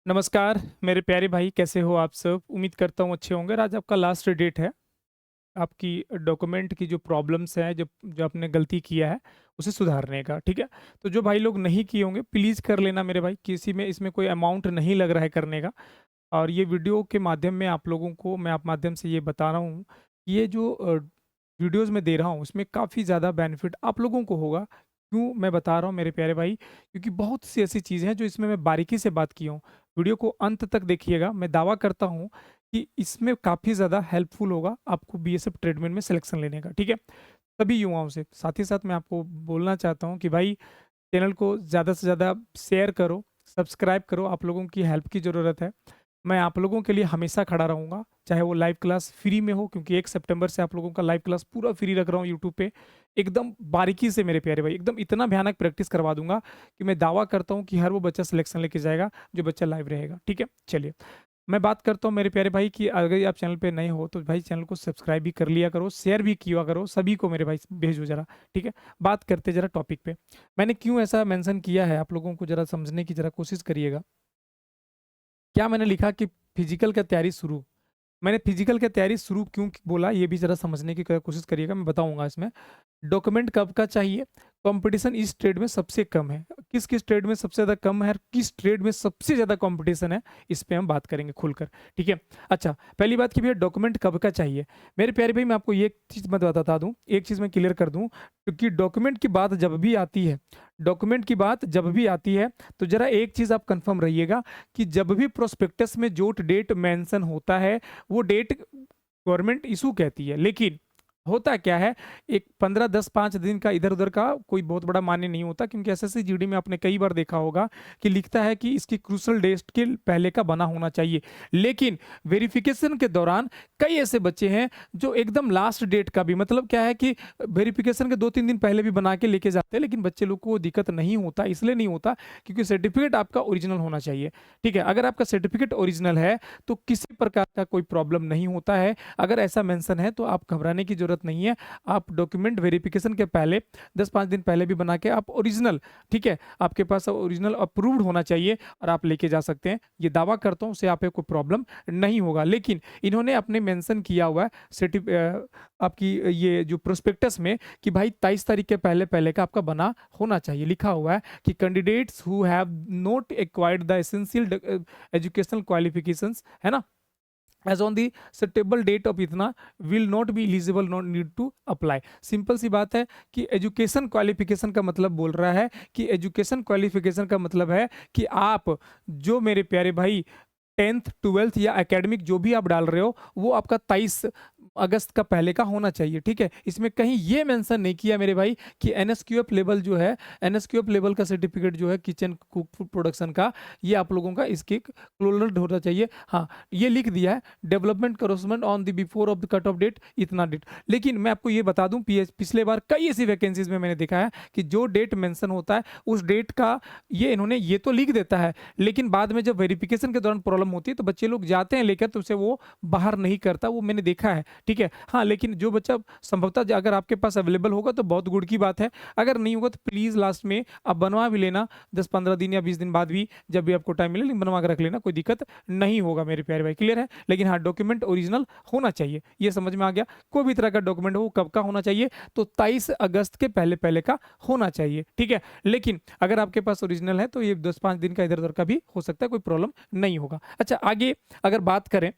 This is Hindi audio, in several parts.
नमस्कार मेरे प्यारे भाई, कैसे हो आप सब? उम्मीद करता हूँ अच्छे होंगे। और आज आपका लास्ट डेट है। आपकी डॉक्यूमेंट की जो प्रॉब्लम्स हैं, जो जो आपने गलती किया है, उसे सुधारने का, ठीक है? तो जो भाई लोग नहीं किए होंगे प्लीज़ कर लेना मेरे भाई। किसी में इसमें कोई अमाउंट नहीं लग रहा है करने का। और ये वीडियो के माध्यम में आप लोगों को मैं आप माध्यम से ये बता रहा हूँ कि ये जो वीडियोज़ मैं दे रहा हूँ उसमें काफ़ी ज़्यादा बेनिफिट आप लोगों को होगा। क्यों मैं बता रहा हूँ मेरे प्यारे भाई? क्योंकि बहुत सी ऐसी चीज़ें हैं जो इसमें मैं बारीकी से बात किया हूँ। वीडियो को अंत तक देखिएगा। मैं दावा करता हूँ कि इसमें काफ़ी ज़्यादा हेल्पफुल होगा आपको बीएसएफ ट्रेडमेन में सिलेक्शन लेने का, ठीक है? सभी युवाओं से। साथ ही साथ मैं आपको बोलना चाहता हूँ कि भाई चैनल को ज़्यादा से ज़्यादा शेयर करो, सब्सक्राइब करो, आप लोगों की हेल्प की ज़रूरत है। मैं आप लोगों के लिए हमेशा खड़ा रहूँगा, चाहे वो लाइव क्लास फ्री में हो, क्योंकि 1 सितंबर से आप लोगों का लाइव क्लास पूरा फ्री रख रहा हूँ यूट्यूब पे। एकदम बारीकी से मेरे प्यारे भाई, एकदम इतना भयानक प्रैक्टिस करवा दूँगा कि मैं दावा करता हूँ कि हर वो बच्चा सिलेक्शन लेके जाएगा, जो बच्चा लाइव रहेगा, ठीक है? चलिए, मैं बात करता हूँ मेरे प्यारे भाई कि अगर आप चैनल पे नए हो तो भाई चैनल को सब्सक्राइब भी कर लिया करो, शेयर भी किया करो, सभी को मेरे भाई भेजो ज़रा, ठीक है? बात करते ज़रा टॉपिक पे। मैंने क्यों ऐसा मेंशन किया है आप लोगों को ज़रा समझने की ज़रा कोशिश करिएगा। क्या मैंने लिखा कि फिजिकल का तैयारी शुरू? मैंने फिजिकल की तैयारी शुरू क्यों बोला ये भी ज़रा समझने की कोशिश करिएगा, मैं बताऊँगा इसमें। डॉक्यूमेंट कब का चाहिए? कंपटीशन इस ट्रेड में सबसे कम है। किस-किस ट्रेड में सबसे ज़्यादा कम है और किस ट्रेड में सबसे ज़्यादा कंपटीशन है, इस पे हम बात करेंगे खुलकर, ठीक है? अच्छा, पहली बात कि भैया डॉक्यूमेंट कब का चाहिए? मेरे प्यारे भाई मैं आपको ये एक चीज़ मैं बता दूँ, एक चीज़ मैं क्लियर कर दूँ, क्योंकि डॉक्यूमेंट की बात जब भी आती है तो ज़रा एक चीज़ आप कन्फर्म रहिएगा कि जब भी प्रोस्पेक्टस में जो डेट मेंशन होता है, वो डेट गवर्नमेंट इश्यू कहती है। लेकिन होता क्या है, एक 15 10 5 दिन का इधर-उधर का कोई बहुत बड़ा मान्य नहीं होता, क्योंकि एसएससी जीडी में आपने कई बार देखा होगा कि लिखता है कि इसकी क्रूशियल डेट के पहले का बना होना चाहिए। लेकिन वेरिफिकेशन के दौरान कई ऐसे बच्चे हैं जो एकदम लास्ट डेट का भी, मतलब क्या है कि वेरिफिकेशन के 2-3 दिन पहले भी बना के लेके जाते हैं, लेकिन बच्चे लोग को दिक्कत नहीं होता। इसलिए नहीं होता क्योंकि सर्टिफिकेट आपका ओरिजिनल होना चाहिए, ठीक है? अगर आपका सर्टिफिकेट ओरिजिनल है तो किसी प्रकार का कोई प्रॉब्लम नहीं होता है। अगर ऐसा मेंशन है तो आप घबराने की ज़रूरत नहीं है। आप डॉक्यूमेंट वेरिफिकेशन के पहले 10-5 दिन पहले भी बना के आप ओरिजिनल, ठीक है? आपके पास ओरिजिनल अप्रूव्ड होना चाहिए और आप लेके जा सकते हैं। ये दावा करता हूँ, उससे आप पे कोई प्रॉब्लम नहीं होगा। लेकिन इन्होंने अपने मेंशन किया हुआ है आपकी ये जो प्रोस्पेक्टस में कि भाई 23 तारीख के पहले-पहले का आपका बना होना चाहिए। लिखा हुआ है कि candidates who have not acquired the essential educational qualifications, है ना? Age on the suitable date of इतना will not be eligible, not need to apply. Simple सी बात है कि एजुकेशन क्वालिफिकेशन का मतलब बोल रहा है कि एजुकेशन क्वालिफिकेशन का मतलब है कि आप जो मेरे प्यारे भाई 10th 12th या एकेडमिक जो भी आप डाल रहे हो वो आपका 23 अगस्त का पहले का होना चाहिए, ठीक है? इसमें कहीं ये मेंशन नहीं किया मेरे भाई कि एनएसक्यूएफ लेवल जो है, एनएसक्यूएफ लेवल का सर्टिफिकेट जो है किचन कुक फूड प्रोडक्शन का, ये आप लोगों का इसके क्लोजर होना चाहिए। हाँ, ये लिख दिया है डेवलपमेंट करोसमेंट on the before of the cut off date, इतना डेट। लेकिन मैं आपको ये बता दूं, पिछले बार कई ऐसी वैकेंसीज में मैंने देखा है कि जो डेट मेंशन होता है उस डेट का ये इन्होंने ये तो लिख देता है, लेकिन बाद में जब वेरिफिकेशन के दौरान प्रॉब्लम होती है तो बच्चे लोग जाते हैं लेकर, तो उसे वो बाहर नहीं करता, वो मैंने देखा है, ठीक है? हाँ, लेकिन जो बच्चा संभवतः अगर आपके पास अवेलेबल होगा तो बहुत गुड की बात है, अगर नहीं होगा तो प्लीज़ लास्ट में आप बनवा भी लेना, 10-15 दिन या 20 दिन बाद भी, जब भी आपको टाइम मिले, लेकिन बनवा के रख लेना, कोई दिक्कत नहीं होगा मेरे प्यारे भाई, क्लियर है? लेकिन हाँ, डॉक्यूमेंट ओरिजिनल होना चाहिए, ये समझ में आ गया? कोई भी तरह का डॉक्यूमेंट हो, कब का होना चाहिए? तो 23 अगस्त के पहले-पहले का होना चाहिए, ठीक है? लेकिन अगर आपके पास ओरिजिनल है तो ये 10-5 दिन का इधर-उधर का भी हो सकता है, कोई प्रॉब्लम नहीं होगा। अच्छा, आगे अगर बात करें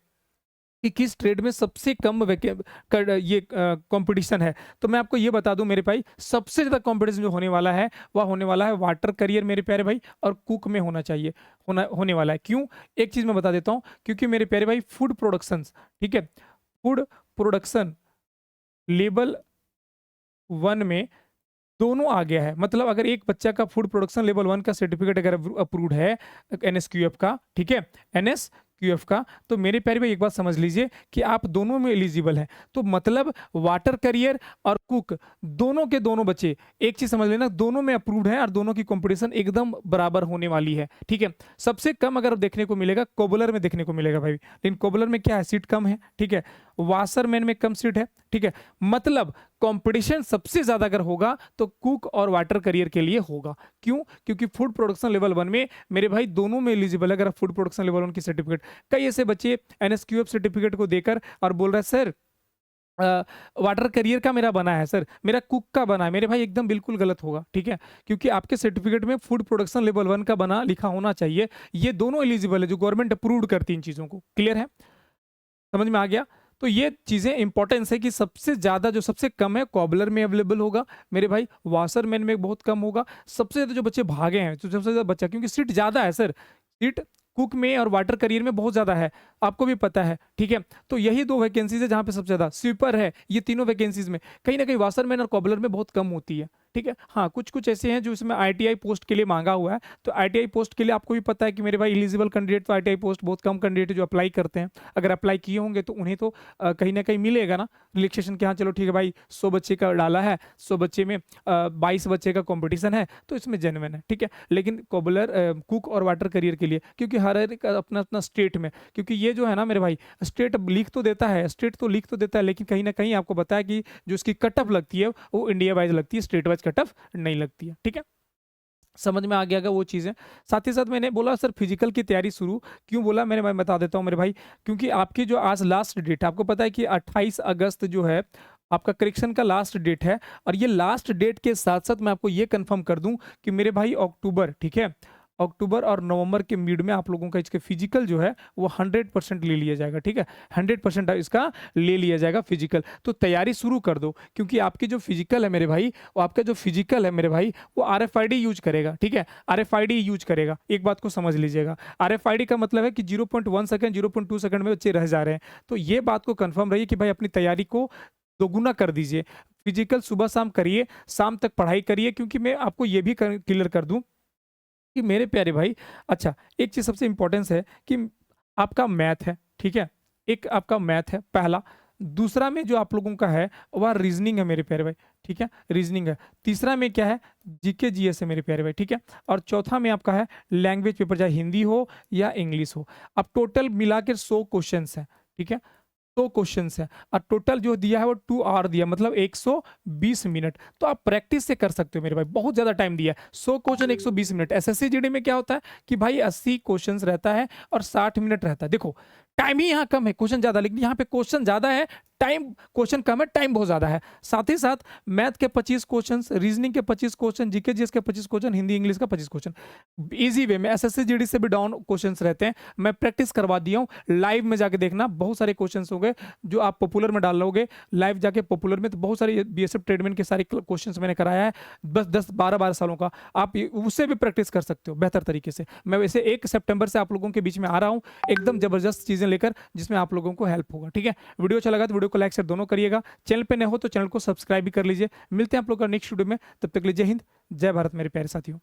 कि किस ट्रेड में सबसे कम ये कंपटीशन है, तो मैं आपको ये बता दूं मेरे भाई, सबसे ज़्यादा कंपटीशन जो होने वाला है वह होने वाला है वाटर करियर मेरे प्यारे भाई, और कुक में होना चाहिए, होने वाला है। क्यों? एक चीज़ मैं बता देता हूँ, क्योंकि मेरे प्यारे भाई फूड प्रोडक्शंस, ठीक है? फूड प्रोडक्शन लेवल 1 में दोनों आ गया है। मतलब अगर एक बच्चा का फूड प्रोडक्शन लेवल 1 का सर्टिफिकेट अगर अप्रूव्ड है एनएसक्यूएफ का, ठीक है? एनएसक्यूएफ का, तो मेरे प्यारे भाई एक बात समझ लीजिए कि आप दोनों में एलिजिबल हैं। तो मतलब वाटर करियर और कुक दोनों के दोनों बच्चे, एक चीज़ समझ लेना, दोनों में अप्रूव्ड हैं और दोनों की कॉम्पिटिशन एकदम बराबर होने वाली है, ठीक है? सबसे कम अगर देखने को मिलेगा कोबलर में देखने को मिलेगा भाई, लेकिन कोबलर में क्या है, सीट कम है, ठीक है? वाशरमैन में कम सीट है, ठीक है। मतलब कंपटीशन सबसे ज्यादा अगर होगा तो कुक और वाटर करियर के लिए होगा। क्यों? क्योंकि फूड प्रोडक्शन लेवल 1 में मेरे भाई दोनों में एलिजिबल है। अगर फूड प्रोडक्शन लेवल 1 की सर्टिफिकेट, कई ऐसे बच्चे एनएसक्यूएफ सर्टिफिकेट को देकर और बोल रहा है सर वाटर करियर का मेरा बना है सर, मेरा कुक का बना है। मेरे भाई एकदम बिल्कुल गलत होगा, ठीक है, क्योंकि आपके सर्टिफिकेट में फूड प्रोडक्शन लेवल 1 का बना लिखा होना चाहिए। ये दोनों एलिजिबल है, जो गवर्नमेंट अप्रूव्ड करती है इन चीजों को। क्लियर है? समझ में आ गया? तो ये चीजें इंपॉर्टेंस है कि सबसे ज्यादा जो सबसे कम है कॉबलर में अवेलेबल होगा मेरे भाई, वाशरमैन में बहुत कम होगा। सबसे ज्यादा जो बच्चे भागे हैं, जो सबसे ज्यादा बच्चा, क्योंकि सीट ज्यादा है सर, सीट कुक में और वाटर करियर में बहुत ज्यादा है, आपको भी पता है, ठीक है। तो यही दो वैकेंसीज है जहां पे सबसे ज्यादा स्वीपर है। ये तीनों वैकेंसीज में कहीं ना कहीं वाशरमैन और कॉबलर में बहुत कम होती है, ठीक है। हाँ, कुछ कुछ ऐसे हैं जो इसमें आईटीआई पोस्ट के लिए मांगा हुआ है। तो आईटीआई पोस्ट के लिए आपको भी पता है कि मेरे भाई एलिजिबल कैंडिडेट तो आईटीआई पोस्ट बहुत कम कैंडिडेट जो अप्लाई करते हैं। अगर अप्लाई किए होंगे तो उन्हें तो कहीं ना कहीं मिलेगा ना रिलैक्सेशन के। हाँ चलो ठीक है भाई, 100 बच्चे का डाला है, 100 बच्चे में 22 बच्चे का कॉम्पिटिशन है, तो इसमें जेन्युइन है, ठीक है। लेकिन कॉबलर, कुक और वाटर करियर के लिए, क्योंकि हर एक अपना अपना स्टेट में, क्योंकि ये जो है ना मेरे भाई, स्टेट लिख तो देता है, स्टेट तो लिख तो देता है, लेकिन कहीं ना कहीं आपको बताया कि जो इसकी कट ऑफ लगती है वो इंडिया वाइज लगती है, स्टेट वाइज कट ऑफ नहीं लगती है, ठीक है। समझ में आ गया वो चीजें। साथ ही साथ मैंने बोला सर फिजिकल की तैयारी शुरू क्यों बोला, मैं बता देता हूं मेरे भाई। क्योंकि आपकी जो आज लास्ट डेट है, आपको पता है कि 28 अगस्त जो है आपका करेक्शन का लास्ट डेट है। और ये लास्ट डेट के साथ साथ मैं आपको ये कंफर्म कर दूं कि मेरे भाई अक्टूबर, ठीक है, अक्टूबर और नवंबर के मिड में आप लोगों का इसके फिजिकल जो है वो 100% ले लिया जाएगा, ठीक है। 100% इसका ले लिया जाएगा फिजिकल। तो तैयारी शुरू कर दो, क्योंकि आपकी जो फिजिकल है मेरे भाई, वो आपका जो फिजिकल है मेरे भाई वो RFID यूज करेगा, ठीक है। RFID यूज करेगा, एक बात को समझ लीजिएगा। RFID का मतलब है कि 0.1 सेकंड 0.2 सेकंड में बच्चे रह जा रहे हैं। तो ये बात को कंफर्म रहिए कि भाई अपनी तैयारी को दोगुना कर दीजिए। फिजिकल सुबह शाम करिए, शाम तक पढ़ाई करिए। क्योंकि मैं आपको ये भी क्लियर कर दूं कि मेरे प्यारे भाई, अच्छा एक चीज सबसे इंपॉर्टेंस है कि आपका मैथ है, ठीक है, एक आपका मैथ है पहला। दूसरा में जो आप लोगों का है वह रीजनिंग है मेरे प्यारे भाई, ठीक है, रीजनिंग है। तीसरा में क्या है, जीके जीएस है मेरे प्यारे भाई, ठीक है। और चौथा में आपका है लैंग्वेज पेपर, चाहे हिंदी हो या इंग्लिश हो। अब टोटल मिला के 100 क्वेश्चन है, ठीक है, 100 क्वेश्चंस है। और टोटल जो दिया है वो 2 आवर दिया, मतलब 120 मिनट। तो आप प्रैक्टिस से कर सकते हो मेरे भाई, बहुत ज्यादा टाइम दिया है। 100 क्वेश्चन 120 मिनट। एसएससी जीडी में क्या होता है कि भाई 80 क्वेश्चंस रहता है और 60 मिनट रहता है। देखो टाइम ही यहाँ कम है, क्वेश्चन ज्यादा, लेकिन यहाँ पे क्वेश्चन ज्यादा है, टाइम क्वेश्चन कम है, टाइम बहुत ज्यादा है। साथ ही साथ मैथ के 25 क्वेश्चन, रीजनिंग के 25 क्वेश्चन, जीके जीएस के 25 क्वेश्चन, हिंदी इंग्लिश का 25 क्वेश्चन। इजी वे में एसएससी जीडी से भी डाउन क्वेश्चन रहते हैं। मैं प्रैक्टिस करवा दिया हूँ, लाइव में जाके देखना, बहुत सारे क्वेश्चन होंगे जो आप पॉपुलर में डाल लोगे। लाइव जाके पॉपुलर में तो बहुत सारे बीएसएफ ट्रेडमैन के सारे क्वेश्चन मैंने कराया है, बस 10-12 सालों का। आप उससे भी प्रैक्टिस कर सकते हो बेहतर तरीके से। मैं वैसे 1 सितंबर से आप लोगों के बीच में आ रहा हूँ एकदम जबरदस्त चीजें लेकर, जिसमें आप लोगों को हेल्प होगा, ठीक है। वीडियो अच्छा लगा तो वीडियो को लाइक शेयर दोनों करिएगा। चैनल पे नए हो तो चैनल को सब्सक्राइब भी कर लीजिए। मिलते हैं आप लोग का नेक्स्ट वीडियो में, तब तक के लिए जय हिंद जय भारत मेरे प्यारे साथियों।